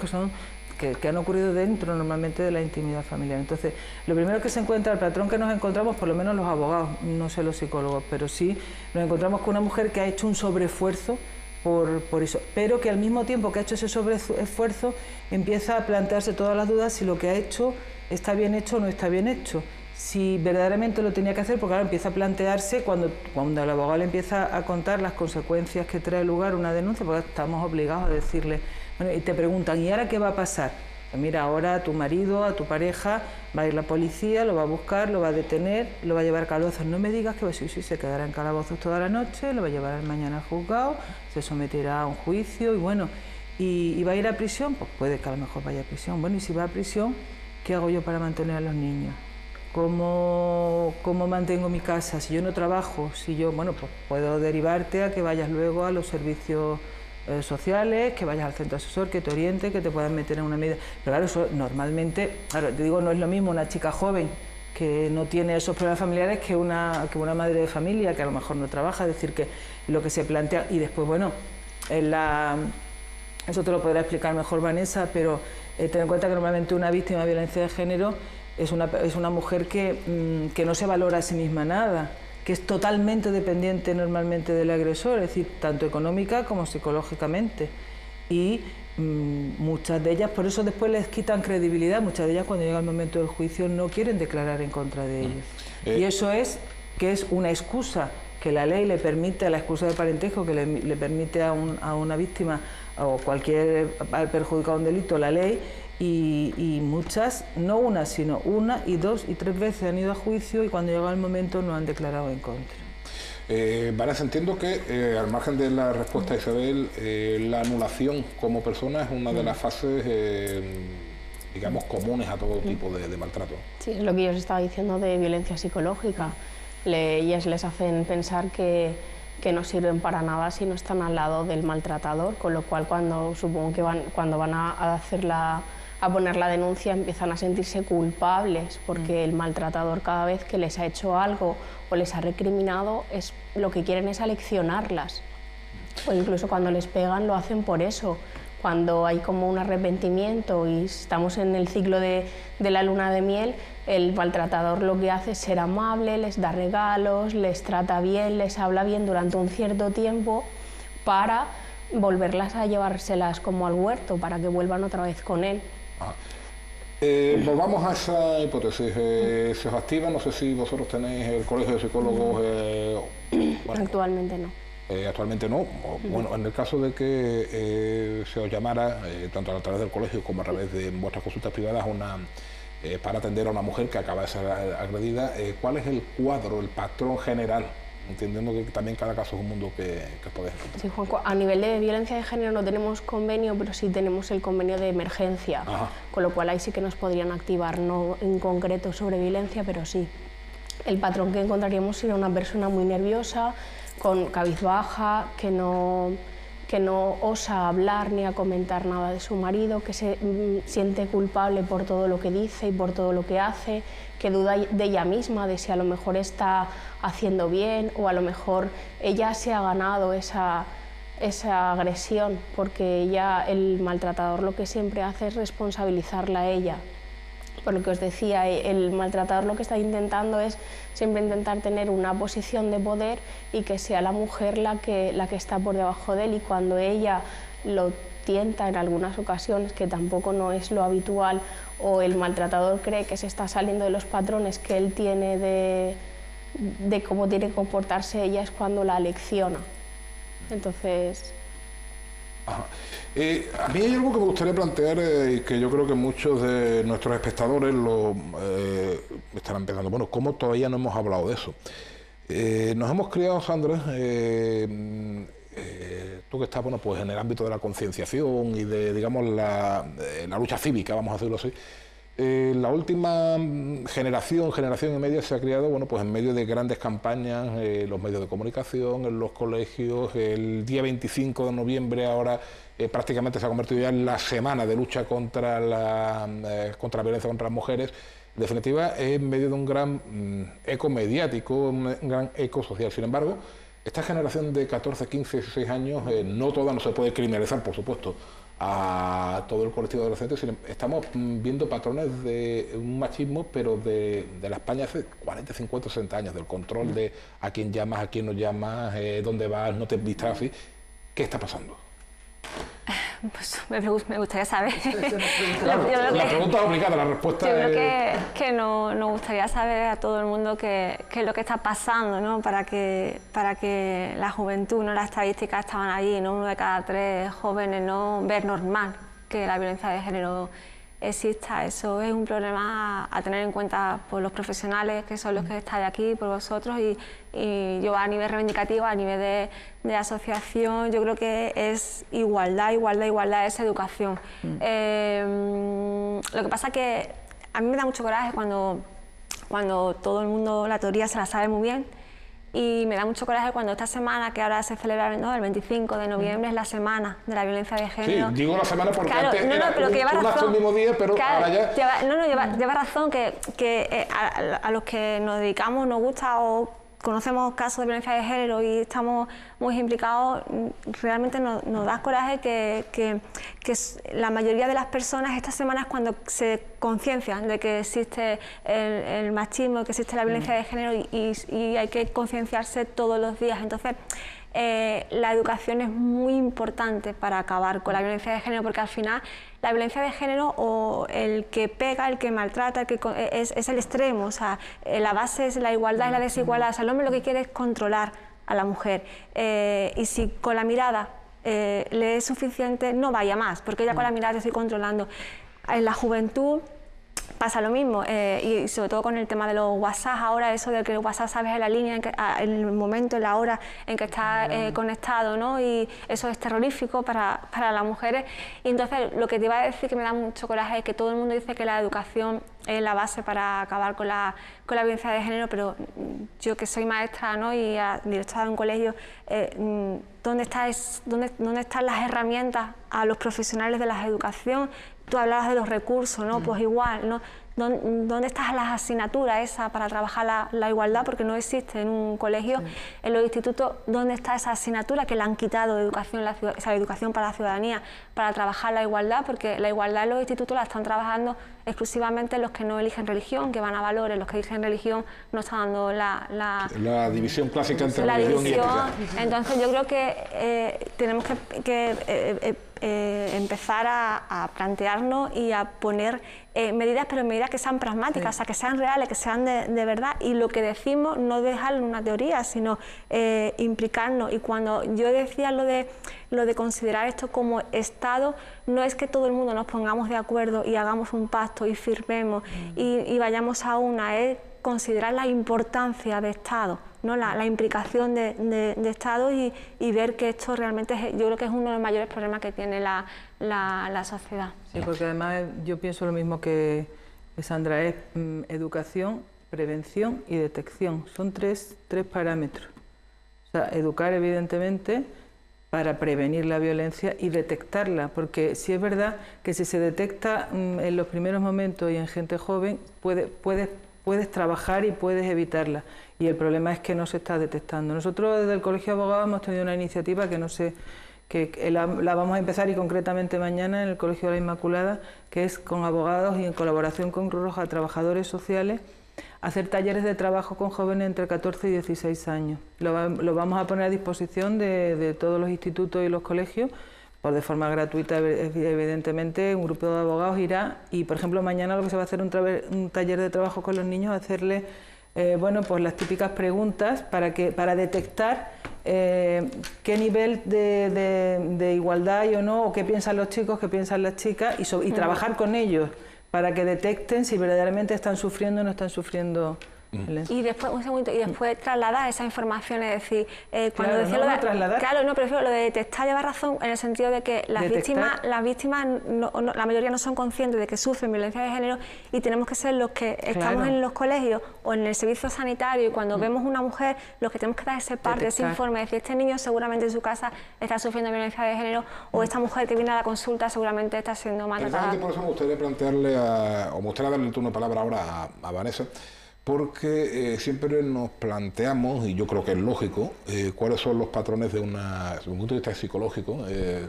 Speaker 9: que han ocurrido dentro normalmente de la intimidad familiar. Entonces, lo primero que se encuentra, el patrón que nos encontramos, por lo menos los abogados, no sé los psicólogos, pero sí nos encontramos con una mujer que ha hecho un sobreesfuerzo por eso, pero que al mismo tiempo que ha hecho ese sobreesfuerzo empieza a plantearse todas las dudas si lo que ha hecho está bien hecho o no está bien hecho. Si verdaderamente lo tenía que hacer, porque ahora empieza a plantearse cuando el abogado le empieza a contar las consecuencias que trae lugar una denuncia, porque estamos obligados a decirle, bueno, y te preguntan, ¿y ahora qué va a pasar? Pues mira, ahora a tu marido, a tu pareja, va a ir la policía, lo va a buscar, lo va a detener, lo va a llevar a calabozos. No me digas que sí, se quedará en calabozos toda la noche, lo va a llevar mañana al juzgado, se someterá a un juicio y bueno, ¿y va a ir a prisión? Pues puede que a lo mejor vaya a prisión. Bueno, y si va a prisión, ¿qué hago yo para mantener a los niños? ¿Cómo mantengo mi casa? Si yo no trabajo, bueno, pues puedo derivarte a que vayas luego a los servicios sociales, que vayas al centro asesor, que te oriente, que te puedan meter en una medida. Pero claro, eso normalmente, claro, te digo, no es lo mismo una chica joven que no tiene esos problemas familiares que una madre de familia que a lo mejor no trabaja, es decir, que lo que se plantea, y después, bueno, eso te lo podrá explicar mejor Vanessa, pero ten en cuenta que normalmente una víctima de violencia de género es una mujer que no se valora a sí misma nada, que es totalmente dependiente normalmente del agresor, es decir, tanto económica como psicológicamente. Y muchas de ellas, por eso después les quitan credibilidad, muchas de ellas cuando llega el momento del juicio no quieren declarar en contra de ellos. Y eso es que es una excusa que la ley le permite, la excusa de parentesco que le permite a una víctima o cualquier perjudicado de un delito, la ley, y muchas, no una, sino una y dos y tres veces han ido a juicio y cuando llega el momento no han declarado en contra.
Speaker 1: Vanessa, entiendo que al margen de la respuesta de Isabel, la anulación como persona es una de las fases, digamos, comunes a todo tipo de maltrato.
Speaker 11: Sí, es lo que yo os estaba diciendo de violencia psicológica. Ellas les hacen pensar que no sirven para nada si no están al lado del maltratador, con lo cual supongo que cuando van a poner la denuncia empiezan a sentirse culpables porque el maltratador cada vez que les ha hecho algo o les ha recriminado lo que quieren es aleccionarlas, o incluso cuando les pegan lo hacen por eso. Cuando hay como un arrepentimiento y estamos en el ciclo de la luna de miel, el maltratador lo que hace es ser amable, les da regalos, les trata bien, les habla bien durante un cierto tiempo para volverlas a llevárselas como al huerto, para que vuelvan otra vez con él.
Speaker 1: Volvamos a esa hipótesis. ¿Se os activa? No sé si vosotros tenéis el colegio de psicólogos.
Speaker 11: Bueno, actualmente no.
Speaker 1: Actualmente no. Bueno, en el caso de que se os llamara, tanto a través del colegio como a través de vuestras consultas privadas, para atender a una mujer que acaba de ser agredida, ¿cuál es el cuadro, el patrón general? Entendiendo que también cada caso es un mundo que podéis encontrar.
Speaker 11: Sí, Juanjo, a nivel de violencia de género no tenemos convenio, pero sí tenemos el convenio de emergencia, con lo cual ahí sí que nos podrían activar, no en concreto sobre violencia, pero sí. El patrón que encontraríamos sería una persona muy nerviosa, con cabizbaja, que no osa hablar ni a comentar nada de su marido, que se siente culpable por todo lo que dice y por todo lo que hace, que duda de ella misma, de si a lo mejor está haciendo bien o a lo mejor ella se ha ganado esa agresión, porque el maltratador lo que siempre hace es responsabilizarla a ella. Por lo que os decía, el maltratador lo que está intentando es siempre intentar tener una posición de poder y que sea la mujer la que está por debajo de él, y cuando ella lo tienta en algunas ocasiones, que tampoco no es lo habitual, o el maltratador cree que se está saliendo de los patrones que él tiene de cómo tiene que comportarse ella, es cuando la alecciona. Entonces...
Speaker 1: a mí hay algo que me gustaría plantear y que yo creo que muchos de nuestros espectadores lo estarán pensando, bueno, ¿cómo todavía no hemos hablado de eso? Nos hemos criado, Sandra, tú que estás, bueno, pues en el ámbito de la concienciación y de, digamos, la lucha cívica, vamos a decirlo así. La última generación y media se ha criado, bueno, pues en medio de grandes campañas, los medios de comunicación, en los colegios. El día 25 de noviembre ahora prácticamente se ha convertido ya en la semana de lucha contra la violencia contra las mujeres. En definitiva, es en medio de un gran eco mediático, un gran eco social. Sin embargo, esta generación de 14, 15, 16 años, no toda, no se puede criminalizar, por supuesto, a todo el colectivo de adolescentes, sino estamos viendo patrones de un machismo, pero de la España hace 40, 50, 60 años, del control de a quién llamas, a quién no llamas, dónde vas, no te vistas así. ¿Qué está pasando?
Speaker 12: Pues me gustaría saber.
Speaker 1: Claro, la pregunta es obligada, la respuesta
Speaker 12: yo creo que nos gustaría saber a todo el mundo qué es lo que está pasando, ¿no? Para que la juventud, ¿no? Las estadísticas estaban allí, ¿no? 1 de cada 3 jóvenes no ver normal que la violencia de género exista. Eso es un problema a tener en cuenta por los profesionales, que son los que estáis aquí, por vosotros, y yo a nivel reivindicativo, a nivel de asociación, yo creo que es igualdad, es educación. Lo que pasa es que a mí me da mucho coraje cuando todo el mundo la teoría se la sabe muy bien, y me da mucho coraje cuando esta semana, que ahora se celebra, ¿no?, el 25 de noviembre, es la semana de la violencia de género.
Speaker 1: Sí, digo la semana porque
Speaker 12: claro,
Speaker 1: antes
Speaker 12: pero que lleva razón,
Speaker 1: el mismo día, pero
Speaker 12: claro,
Speaker 1: ahora ya...
Speaker 12: lleva razón que a los que nos dedicamos, nos gusta o conocemos casos de violencia de género y estamos muy implicados, realmente nos da coraje que la mayoría de las personas estas semanas, cuando se conciencian de que existe el machismo, que existe la violencia de género y hay que concienciarse todos los días. Entonces, la educación es muy importante para acabar con la violencia de género, porque al final la violencia de género, o el que pega, el que maltrata, es el extremo. O sea, la base es la igualdad y la desigualdad. O sea, el hombre lo que quiere es controlar a la mujer, y si con la mirada le es suficiente, no vaya más, porque ya con la mirada te estoy controlando. En la juventud pasa lo mismo, y sobre todo con el tema de los WhatsApp ahora, eso de que el WhatsApp sabes en la línea, en el momento, en la hora en que está conectado, ¿no? Y eso es terrorífico para las mujeres. Y entonces lo que te iba a decir, que me da mucho coraje, es que todo el mundo dice que la educación es la base para acabar con la violencia de género, pero yo, que soy maestra, ¿no? Y directora de un colegio, ¿dónde están las herramientas a los profesionales de la educación? Tú hablabas de los recursos, ¿no? Pues igual, ¿no? ¿Dónde están las asignaturas esas para trabajar la igualdad? Porque no existe en un colegio. Sí. En los institutos, ¿dónde está esa asignatura que le han quitado de educación, educación para la ciudadanía, para trabajar la igualdad? Porque la igualdad en los institutos la están trabajando exclusivamente los que no eligen religión, que van a valores. Los que eligen religión no están dando la
Speaker 1: división clásica entre la religión y ética.
Speaker 12: Entonces yo creo que tenemos que empezar a plantearnos y a poner medidas, pero medidas que sean pragmáticas, sí. O sea, que sean reales, que sean de verdad, y lo que decimos no dejarlo en una teoría, sino implicarnos. Y cuando yo decía lo de considerar esto como Estado, no es que todo el mundo nos pongamos de acuerdo y hagamos un pacto y firmemos y vayamos a una, es considerar la importancia de Estado, ¿no? La implicación de Estado y ver que esto realmente yo creo que es uno de los mayores problemas que tiene la sociedad.
Speaker 9: Sí, porque además yo pienso lo mismo que Sandra, es educación, prevención y detección. Son tres parámetros. O sea, educar evidentemente para prevenir la violencia y detectarla, porque sí es verdad que si se detecta en los primeros momentos y en gente joven, puedes trabajar y puedes evitarla, y el problema es que no se está detectando. Nosotros desde el Colegio de Abogados hemos tenido una iniciativa que la vamos a empezar, y concretamente mañana en el Colegio de la Inmaculada, que es con abogados y en colaboración con Cruz Roja, trabajadores sociales, hacer talleres de trabajo con jóvenes entre 14 y 16 años. Lo vamos a poner a disposición de todos los institutos y los colegios, de forma gratuita, evidentemente. Un grupo de abogados irá, y por ejemplo mañana lo que se va a hacer un taller de trabajo con los niños, hacerles pues las típicas preguntas para detectar qué nivel de igualdad hay o no, o qué piensan los chicos, qué piensan las chicas, y trabajar con ellos para que detecten si verdaderamente están sufriendo o no están sufriendo.
Speaker 12: Y después, un segundito, y después trasladar esa información, es decir, cuando
Speaker 9: claro,
Speaker 12: decía
Speaker 9: no
Speaker 12: lo de
Speaker 9: trasladar.
Speaker 12: Claro, no, prefiero lo de detectar, lleva razón, en el sentido de que las víctimas la mayoría no son conscientes de que sufren violencia de género, y tenemos que ser los que estamos en los colegios o en el servicio sanitario, y cuando vemos una mujer, los que tenemos que dar ese parte, ese informe, decir, este niño seguramente en su casa está sufriendo violencia de género, o esta mujer que viene a la consulta seguramente está siendo maltratada.
Speaker 1: Por eso me gustaría plantearle, o me gustaría darle el turno de palabra ahora a Vanessa, porque siempre nos planteamos, y yo creo que es lógico, cuáles son los patrones desde un punto de vista psicológico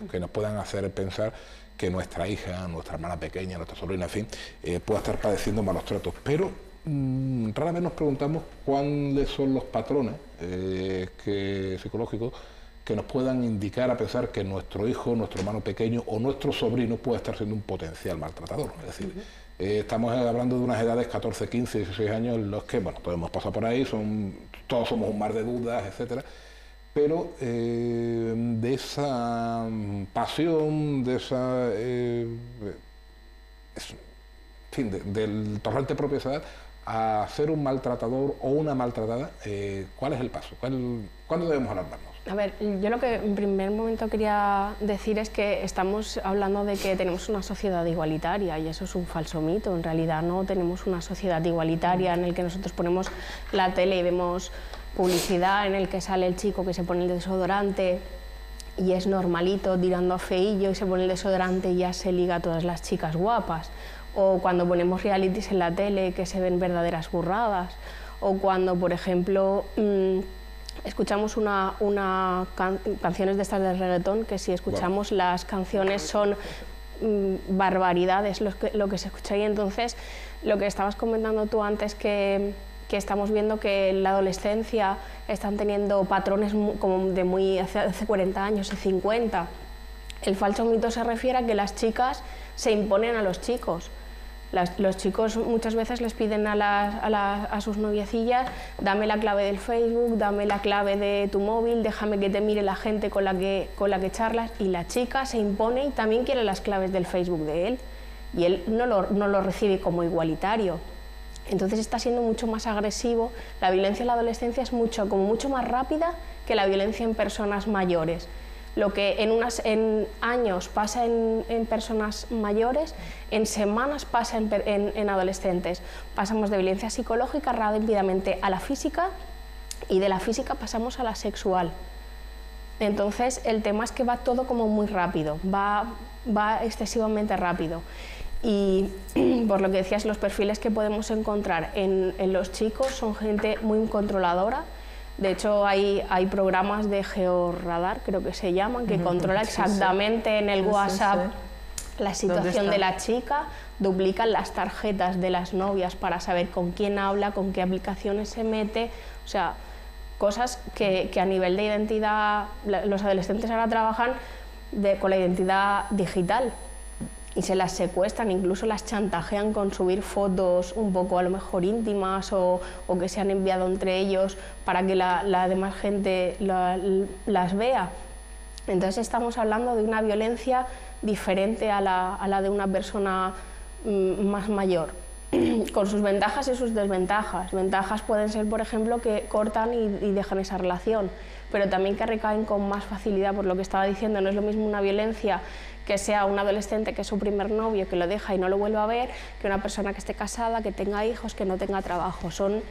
Speaker 1: que nos puedan hacer pensar que nuestra hija, nuestra hermana pequeña, nuestra sobrina, en fin, pueda estar padeciendo malos tratos. Pero raramente nos preguntamos cuáles son los patrones psicológicos que nos puedan indicar a pensar que nuestro hijo, nuestro hermano pequeño o nuestro sobrino puede estar siendo un potencial maltratador. Es decir, estamos hablando de unas edades 14, 15, 16 años en los que, bueno, todos hemos pasado por ahí, todos somos un mar de dudas, etcétera, pero de esa pasión, de esa, del torrente propio de esa edad a ser un maltratador o una maltratada, ¿cuál es el paso? ¿Cuándo debemos alarmarnos?
Speaker 11: A ver, yo lo que en primer momento quería decir es que estamos hablando de que tenemos una sociedad igualitaria, y eso es un falso mito. En realidad no tenemos una sociedad igualitaria en el que nosotros ponemos la tele y vemos publicidad en el que sale el chico que se pone el desodorante y es normalito tirando a feillo, y se pone el desodorante y ya se liga a todas las chicas guapas. O cuando ponemos realities en la tele que se ven verdaderas burradas. o cuando, por ejemplo, escuchamos canciones de estas de reggaetón, que si escuchamos las canciones son barbaridades lo que se escucha ahí. Entonces, lo que estabas comentando tú antes, que estamos viendo que en la adolescencia están teniendo patrones como de hace 40 años y 50. El falso mito se refiere a que las chicas se imponen a los chicos. Los chicos muchas veces les piden a sus noviecillas: dame la clave del Facebook, dame la clave de tu móvil, déjame que te mire la gente con la que charlas, y la chica se impone y también quiere las claves del Facebook de él, y él no lo recibe como igualitario. Entonces está siendo mucho más agresivo. La violencia en la adolescencia es mucho más rápida que la violencia en personas mayores. Lo que en años pasa en personas mayores, en semanas pasa en adolescentes. Pasamos de violencia psicológica rápidamente a la física, y de la física pasamos a la sexual. Entonces el tema es que va todo como muy rápido, va excesivamente rápido. Y por lo que decías, los perfiles que podemos encontrar en los chicos son gente muy controladora. De hecho, hay programas de georradar, creo que se llaman, que controla exactamente en el WhatsApp la situación de la chica, duplican las tarjetas de las novias para saber con quién habla, con qué aplicaciones se mete, o sea, cosas que a nivel de identidad, los adolescentes ahora trabajan con la identidad digital y se las secuestran, incluso las chantajean con subir fotos un poco a lo mejor íntimas o que se han enviado entre ellos para que la demás gente las vea. Entonces estamos hablando de una violencia diferente a la de una persona más mayor, con sus ventajas y sus desventajas. Ventajas pueden ser, por ejemplo, que cortan y dejan esa relación, pero también que recaen con más facilidad. Por lo que estaba diciendo, no es lo mismo una violencia que sea un adolescente que es su primer novio, que lo deja y no lo vuelve a ver, que una persona que esté casada, que tenga hijos, que no tenga trabajo. Son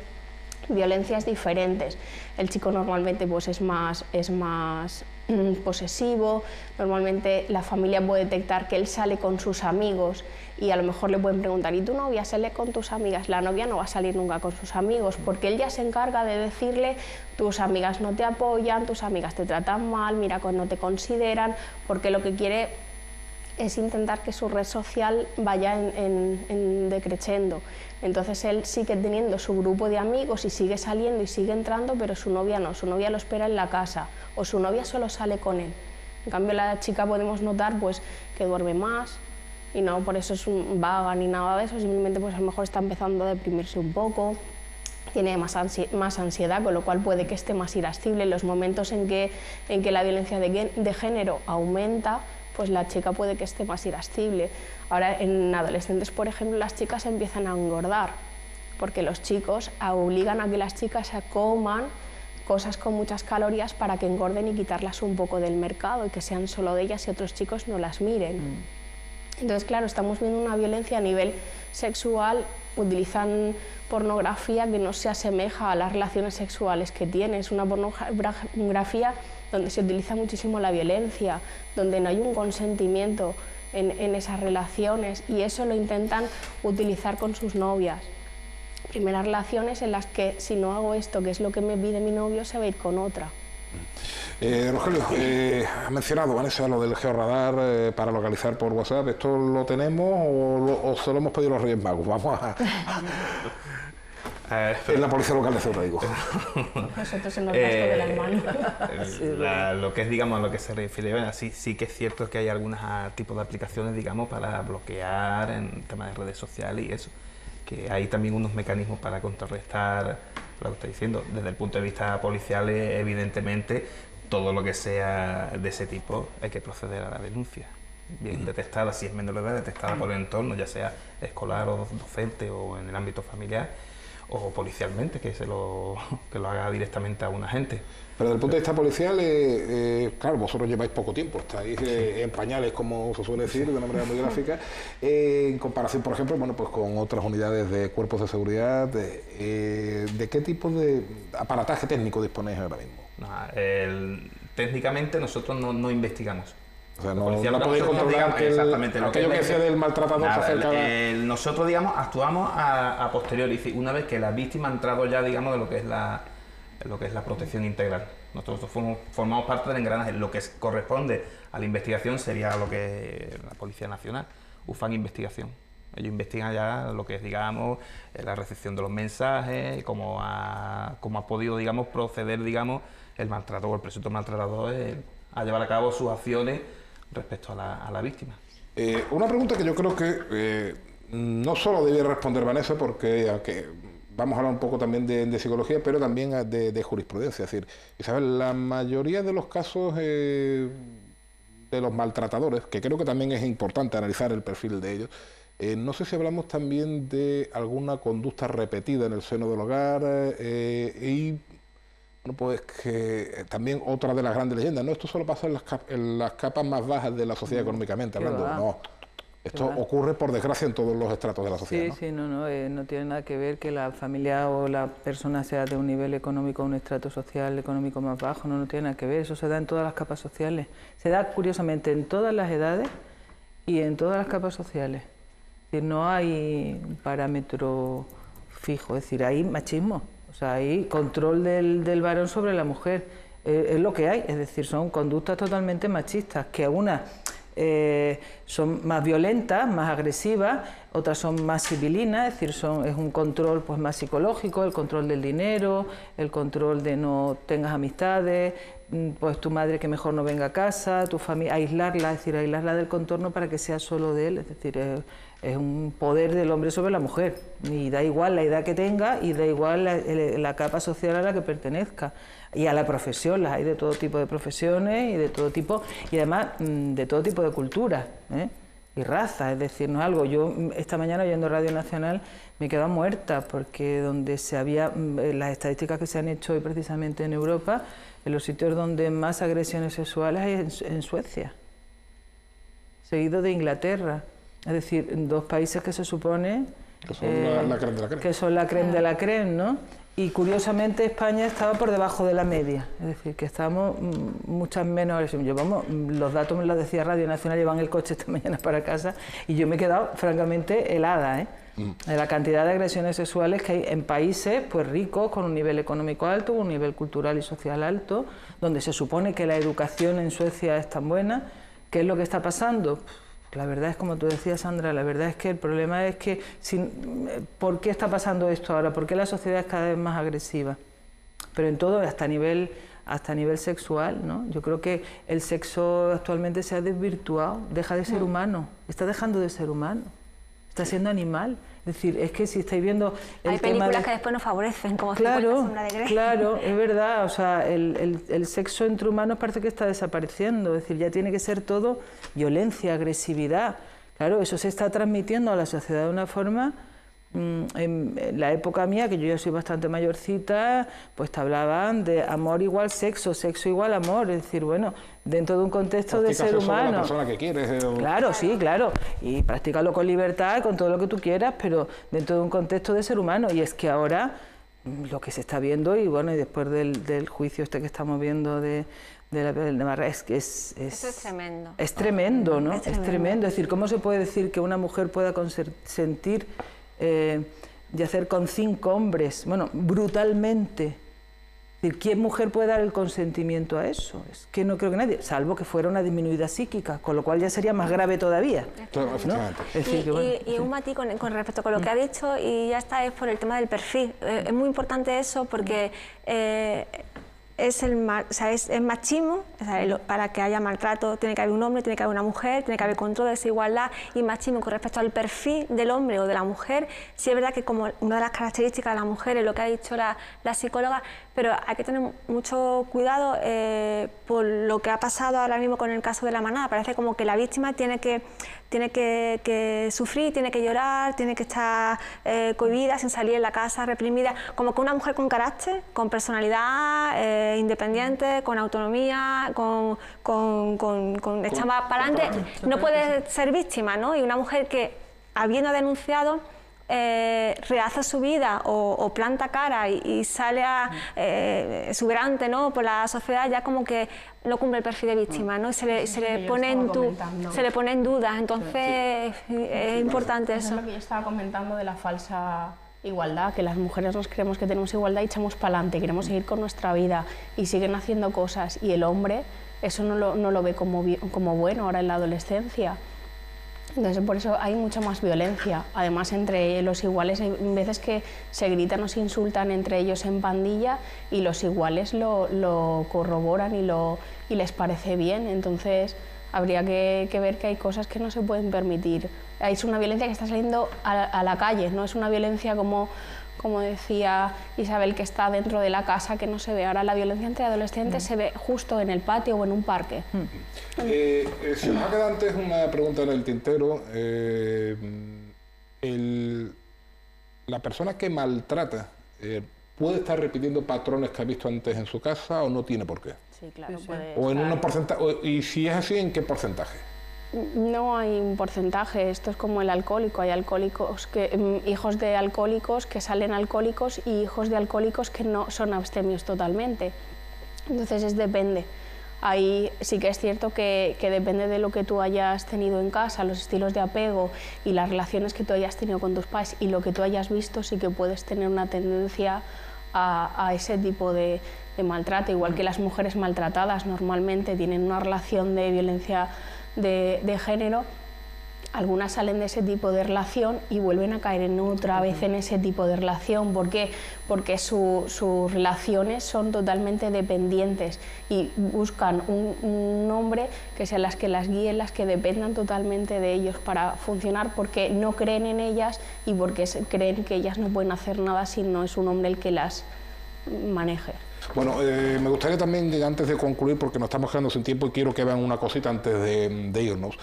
Speaker 11: violencias diferentes. El chico normalmente pues es más posesivo, normalmente la familia puede detectar que él sale con sus amigos y a lo mejor le pueden preguntar: ¿y tu novia sale con tus amigas? La novia no va a salir nunca con sus amigos, porque él ya se encarga de decirle: tus amigas no te apoyan, tus amigas te tratan mal, mira, no te consideran, porque lo que quiere es intentar que su red social vaya en decreciendo. Entonces él sigue teniendo su grupo de amigos y sigue saliendo y sigue entrando, pero su novia no, su novia lo espera en la casa o su novia solo sale con él. En cambio la chica podemos notar pues que duerme más y no por eso es vaga ni nada de eso, simplemente pues a lo mejor está empezando a deprimirse un poco, tiene más ansiedad, con lo cual puede que esté más irascible. En los momentos en que la violencia de género aumenta, pues la chica puede que esté más irascible. Ahora, en adolescentes, por ejemplo, las chicas empiezan a engordar, porque los chicos obligan a que las chicas coman cosas con muchas calorías para que engorden y quitarlas un poco del mercado y que sean solo de ellas y otros chicos no las miren. Entonces, claro, estamos viendo una violencia a nivel sexual, utilizan pornografía que no se asemeja a las relaciones sexuales que tienen. Es una pornografía donde se utiliza muchísimo la violencia, donde no hay un consentimiento en esas relaciones, y eso lo intentan utilizar con sus novias. Primeras relaciones en las que si no hago esto, que es lo que me pide mi novio, se va a ir con otra.
Speaker 1: Rogelio, ha mencionado Vanessa lo del georradar para localizar por WhatsApp. ¿Esto lo tenemos o se lo hemos pedido los Reyes Magos? Vamos a... en la policía local de Ceuta, digo.
Speaker 11: Nosotros en los gastos de las manos.
Speaker 10: Lo que es, digamos, a lo que se refiere, bueno, sí que es cierto que hay algunos tipos de aplicaciones, digamos, para bloquear en temas de redes sociales y eso, que hay también unos mecanismos para contrarrestar lo que estoy diciendo. Desde el punto de vista policial, evidentemente, todo lo que sea de ese tipo hay que proceder a la denuncia. Bien detectada, si es menor de edad, detectada por el entorno, ya sea escolar o docente o en el ámbito familiar, o policialmente, que lo haga directamente a un agente.
Speaker 1: Pero desde el punto de vista policial, claro, vosotros lleváis poco tiempo, estáis en pañales, como se suele decir, de una manera muy gráfica, en comparación, por ejemplo, bueno, pues con otras unidades de cuerpos de seguridad. ¿De qué tipo de aparataje técnico disponéis ahora mismo?
Speaker 10: Técnicamente nosotros no investigamos.
Speaker 1: O sea, no podéis controlar que
Speaker 10: exactamente
Speaker 1: aquello que sea del maltratador se acerca
Speaker 10: nosotros, digamos, actuamos a posteriori, una vez que la víctima ha entrado ya, digamos, de lo que es la protección integral. Nosotros formamos parte del engranaje. Lo que corresponde a la investigación sería lo que es la Policía Nacional, UFAN Investigación. Ellos investigan ya lo que es, digamos, la recepción de los mensajes, cómo ha podido, digamos, proceder, digamos, el maltratador, el presunto maltratador, a llevar a cabo sus acciones respecto a la víctima.
Speaker 1: Una pregunta que yo creo que no solo debe responder Vanessa, porque aunque vamos a hablar un poco también de psicología, pero también de jurisprudencia. Es decir, Isabel, la mayoría de los casos de los maltratadores, que creo que también es importante analizar el perfil de ellos, no sé si hablamos también de alguna conducta repetida en el seno del hogar y bueno, pues que también otra de las grandes leyendas, ¿no? Esto solo pasa en las capas más bajas de la sociedad económicamente hablando. No, esto ocurre por desgracia en todos los estratos de la sociedad.
Speaker 9: Sí, ¿no? No tiene nada que ver que la familia o la persona sea de un nivel económico, un estrato social económico más bajo, no tiene nada que ver, eso se da en todas las capas sociales. Se da curiosamente en todas las edades y en todas las capas sociales. Es decir, no hay un parámetro fijo, es decir, hay machismo. O sea, hay control del varón sobre la mujer, es lo que hay, es decir, son conductas totalmente machistas, que algunas son más violentas, más agresivas, otras son más civilinas, es decir, es un control pues más psicológico, el control del dinero, el control de no tengas amistades, pues tu madre que mejor no venga a casa, tu familia, aislarla, es decir, aislarla del contorno para que sea solo de él, es decir, es un poder del hombre sobre la mujer, y da igual la edad que tenga y da igual la capa social a la que pertenezca, y a la profesión, las hay de todo tipo de profesiones y de todo tipo, y además de todo tipo de culturas, y razas, es decir, no es algo, yo esta mañana oyendo Radio Nacional me he quedado muerta, porque donde las estadísticas que se han hecho hoy precisamente en Europa, en los sitios donde más agresiones sexuales hay en Suecia, seguido de Inglaterra. Es decir, dos países que se supone
Speaker 1: que son la creme de la creme.
Speaker 9: Que son la creme de la creme, ¿no? Y curiosamente España estaba por debajo de la media, es decir, que estamos muchas menos agresiones. Llevamos, los datos me los decía Radio Nacional, llevan el coche esta mañana para casa y yo me he quedado francamente helada, de la cantidad de agresiones sexuales que hay en países pues ricos, con un nivel económico alto, un nivel cultural y social alto, donde se supone que la educación en Suecia es tan buena. ¿Qué es lo que está pasando? La verdad es, como tú decías, Sandra, la verdad es que el problema es que ¿por qué está pasando esto ahora? ¿Por qué la sociedad es cada vez más agresiva? Pero en todo, hasta a nivel sexual, ¿no? Yo creo que el sexo actualmente se ha desvirtuado, deja de ser humano, está dejando de ser humano, está siendo animal. Es decir, es que si estáis viendo
Speaker 12: hay películas que después nos favorecen, como 50 sombras de Grey.
Speaker 9: Claro, es verdad, o sea, el sexo entre humanos parece que está desapareciendo, es decir, ya tiene que ser todo violencia, agresividad. Claro, eso se está transmitiendo a la sociedad de una forma. En la época mía, que yo ya soy bastante mayorcita, pues te hablaban de amor igual sexo, sexo igual amor, es decir, bueno, dentro de un contexto de ser humano.
Speaker 1: La persona que quieres,
Speaker 9: Claro, sí, claro, y practícalo con libertad, con todo lo que tú quieras, pero dentro de un contexto de ser humano. Y es que ahora lo que se está viendo, y bueno, y después del juicio que estamos viendo de Navarra, es que
Speaker 12: eso es tremendo.
Speaker 9: Es tremendo, ¿no? Es tremendo. Es decir, ¿cómo se puede decir que una mujer pueda consentir de hacer con 5 hombres, bueno, brutalmente? Es decir, ¿quién mujer puede dar el consentimiento a eso? Es que no creo que nadie, salvo que fuera una disminuida psíquica, con lo cual ya sería más grave todavía, ¿no? Es decir,
Speaker 12: y un matiz con respecto a lo que ha dicho, y ya está, es por el tema del perfil. Es muy importante eso porque es machismo, o sea, para que haya maltrato tiene que haber un hombre, tiene que haber una mujer, tiene que haber control, desigualdad, y machismo con respecto al perfil del hombre o de la mujer. Sí es verdad que como una de las características de la mujer es lo que ha dicho la psicóloga, pero hay que tener mucho cuidado por lo que ha pasado ahora mismo con el caso de La Manada. Parece como que la víctima tiene que sufrir, tiene que llorar, tiene que estar cohibida, sin salir en la casa, reprimida, como que una mujer con carácter, con personalidad, independiente, con autonomía, con echar más para adelante, no puede ser víctima, ¿no? Y una mujer que, habiendo denunciado, rehace su vida o planta cara y sale exuberante, ¿no?, por la sociedad, ya como que no cumple el perfil de víctima, ¿no? Se le pone en duda, entonces es importante eso.
Speaker 11: Es lo que yo estaba comentando de la falsa igualdad, que las mujeres nos creemos que tenemos igualdad y echamos para adelante, queremos seguir con nuestra vida y siguen haciendo cosas, y el hombre eso no lo ve como bueno ahora en la adolescencia. Entonces, por eso hay mucha más violencia. Además, entre los iguales hay veces que se gritan o se insultan entre ellos en pandilla y los iguales lo corroboran y les parece bien. Entonces, habría que ver que hay cosas que no se pueden permitir. Es una violencia que está saliendo a la calle, no es una violencia como decía Isabel, que está dentro de la casa, que no se ve. Ahora la violencia entre adolescentes se ve justo en el patio o en un parque.
Speaker 1: Se nos ha quedado antes una pregunta en el tintero. ¿La persona que maltrata puede estar repitiendo patrones que ha visto antes en su casa o no tiene por qué?
Speaker 11: Sí, claro. Puede
Speaker 1: o en
Speaker 11: estar...
Speaker 1: un porcentaje, y si es así, ¿en qué porcentaje?
Speaker 11: No hay un porcentaje, esto es como el alcohólico, hay alcohólicos hijos de alcohólicos que salen alcohólicos y hijos de alcohólicos que no son abstemios totalmente. Entonces depende. Ahí sí que es cierto que depende de lo que tú hayas tenido en casa, los estilos de apego y las relaciones que tú hayas tenido con tus padres y lo que tú hayas visto, sí que puedes tener una tendencia a ese tipo de maltrato, igual que las mujeres maltratadas normalmente tienen una relación de violencia de género, algunas salen de ese tipo de relación y vuelven a caer otra vez en ese tipo de relación. ¿Por qué? Porque sus relaciones son totalmente dependientes y buscan un hombre que sea las que las guíe, las que dependan totalmente de ellos para funcionar, porque no creen en ellas y porque creen que ellas no pueden hacer nada si no es un hombre el que las maneje.
Speaker 1: Bueno, me gustaría también, antes de concluir, porque nos estamos quedando sin tiempo y quiero que vean una cosita antes de irnos,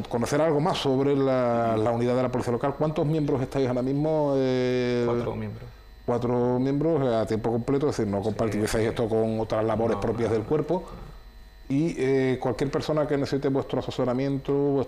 Speaker 1: conocer algo más sobre la unidad de la Policía Local. ¿Cuántos miembros estáis ahora mismo?
Speaker 10: 4 miembros.
Speaker 1: 4 miembros a tiempo completo, es decir, no compartirizáis esto con otras labores propias del cuerpo. Y cualquier persona que necesite vuestro asesoramiento,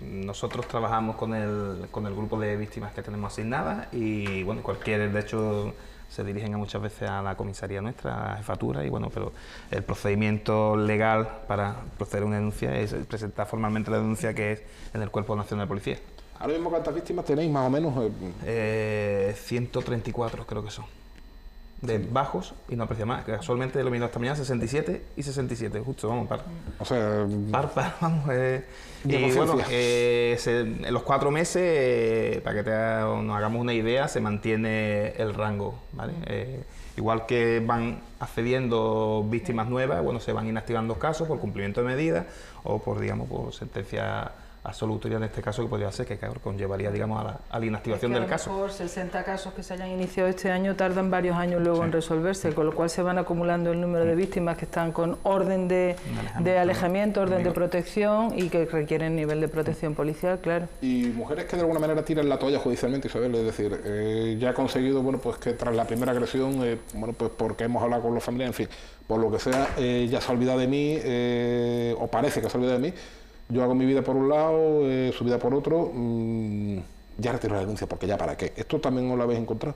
Speaker 10: Nosotros trabajamos con el grupo de víctimas que tenemos asignadas y, bueno, de hecho, se dirigen muchas veces a la comisaría nuestra, a la jefatura, y bueno, pero el procedimiento legal para proceder a una denuncia es presentar formalmente la denuncia, que es en el Cuerpo Nacional de Policía.
Speaker 1: ¿Ahora mismo cuántas víctimas tenéis, más o menos?
Speaker 10: 134 creo que son. De bajos y no aprecia más, que casualmente lo he mirado esta mañana, 67 y 67, justo, vamos, par.
Speaker 1: O sea...
Speaker 10: vamos. Y bueno, en los 4 meses, para que nos hagamos una idea, se mantiene el rango, ¿vale? Igual que van accediendo víctimas nuevas, bueno, se van inactivando casos por cumplimiento de medidas o por, digamos, por sentencia absolutoria en este caso, que podría ser que conllevaría, digamos, a la inactivación del caso.
Speaker 9: A lo mejor 60 casos que se hayan iniciado este año tardan varios años luego en resolverse, con lo cual se van acumulando el número de víctimas que están con orden de alejamiento, orden de protección y que requieren nivel de protección policial, claro.
Speaker 1: Y mujeres que de alguna manera tiran la toalla judicialmente, Isabel, es decir, ya ha conseguido, bueno, pues que tras la primera agresión, bueno, pues porque hemos hablado con los familiares, en fin, por lo que sea, ya se ha olvidado de mí, o parece que se ha olvidado de mí. Yo hago mi vida por un lado, su vida por otro, ya retiro la denuncia, porque ya para qué. ¿Esto también os lo habéis encontrado?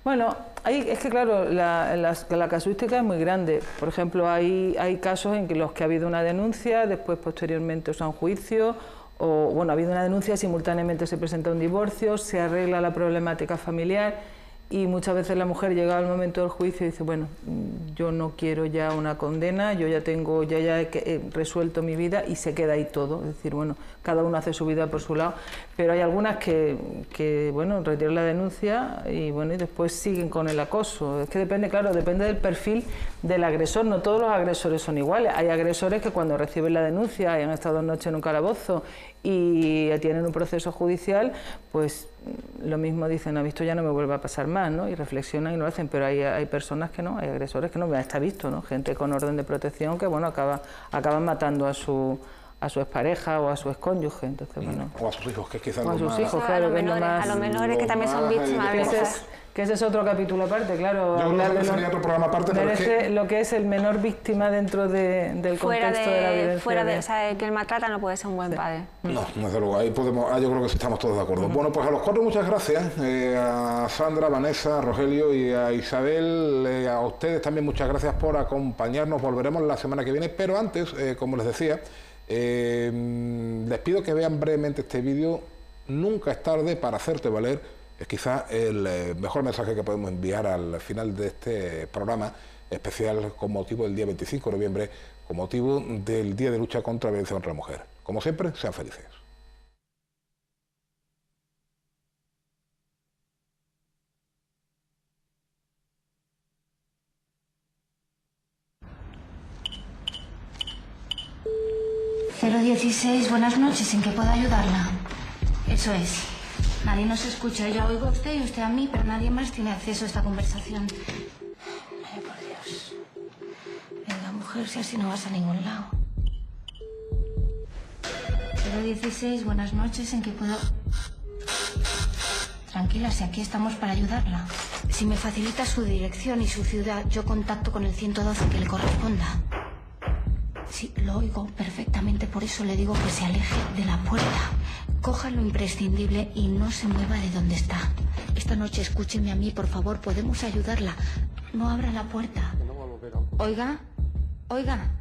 Speaker 9: Bueno, es que claro, la casuística es muy grande. Por ejemplo, hay casos en los que ha habido una denuncia, después posteriormente un juicio, o bueno, ha habido una denuncia, simultáneamente se presenta un divorcio, se arregla la problemática familiar. Y muchas veces la mujer llega al momento del juicio y dice, bueno, yo no quiero ya una condena, yo ya he resuelto mi vida, y se queda ahí todo. Es decir, bueno, cada uno hace su vida por su lado, pero hay algunas que bueno, retiran la denuncia y bueno, y después siguen con el acoso. Es que depende, claro, depende del perfil del agresor. No todos los agresores son iguales. Hay agresores que cuando reciben la denuncia y han estado 2 noches en un calabozo y tienen un proceso judicial, pues lo mismo dicen, ha visto, ya no me vuelve a pasar más, ¿no? Y reflexionan y lo hacen, pero hay personas que no, hay agresores que no, ya está visto, ¿no? Gente con orden de protección que, bueno, acaban matando a su a su expareja o a su excónyuge, entonces bueno.
Speaker 1: O a sus hijos, que es quizás
Speaker 9: o a
Speaker 1: lo
Speaker 9: sus
Speaker 1: más...
Speaker 9: hijos, claro, que es lo más...
Speaker 12: A los menores que también son víctimas de violencia.
Speaker 9: Que ese es otro capítulo aparte, claro.
Speaker 1: Yo
Speaker 9: hablar
Speaker 1: creo que sería otro programa aparte, pero es que...
Speaker 9: lo que es el menor víctima dentro del contexto de la violencia.
Speaker 12: Fuera de, o sea, que el maltrata no puede ser un buen padre.
Speaker 1: No, desde luego, ahí podemos, yo creo que sí estamos todos de acuerdo. Bueno, pues a los cuatro muchas gracias, a Sandra, Vanessa, Rogelio y a Isabel, a ustedes también muchas gracias por acompañarnos, volveremos la semana que viene, pero antes, como les decía, les pido que vean brevemente este vídeo. Nunca es tarde para hacerte valer. Es quizá el mejor mensaje que podemos enviar al final de este programa especial con motivo del día 25 de noviembre, con motivo del Día de Lucha contra la Violencia contra la Mujer. Como siempre, sean felices.
Speaker 13: ...016, buenas noches, ¿en qué puedo ayudarla? Eso es. Nadie nos escucha, yo oigo a usted y usted a mí, pero nadie más tiene acceso a esta conversación. Ay, por Dios. Venga, mujer, si así no vas a ningún lado. 016, buenas noches, ¿en qué puedo...? Tranquila, si aquí estamos para ayudarla. Si me facilita su dirección y su ciudad, yo contacto con el 112 que le corresponda. Sí, lo oigo perfectamente, por eso le digo que se aleje de la puerta. Coja lo imprescindible y no se mueva de donde está. Esta noche escúcheme a mí, por favor, podemos ayudarla. No abra la puerta. Oiga, oiga.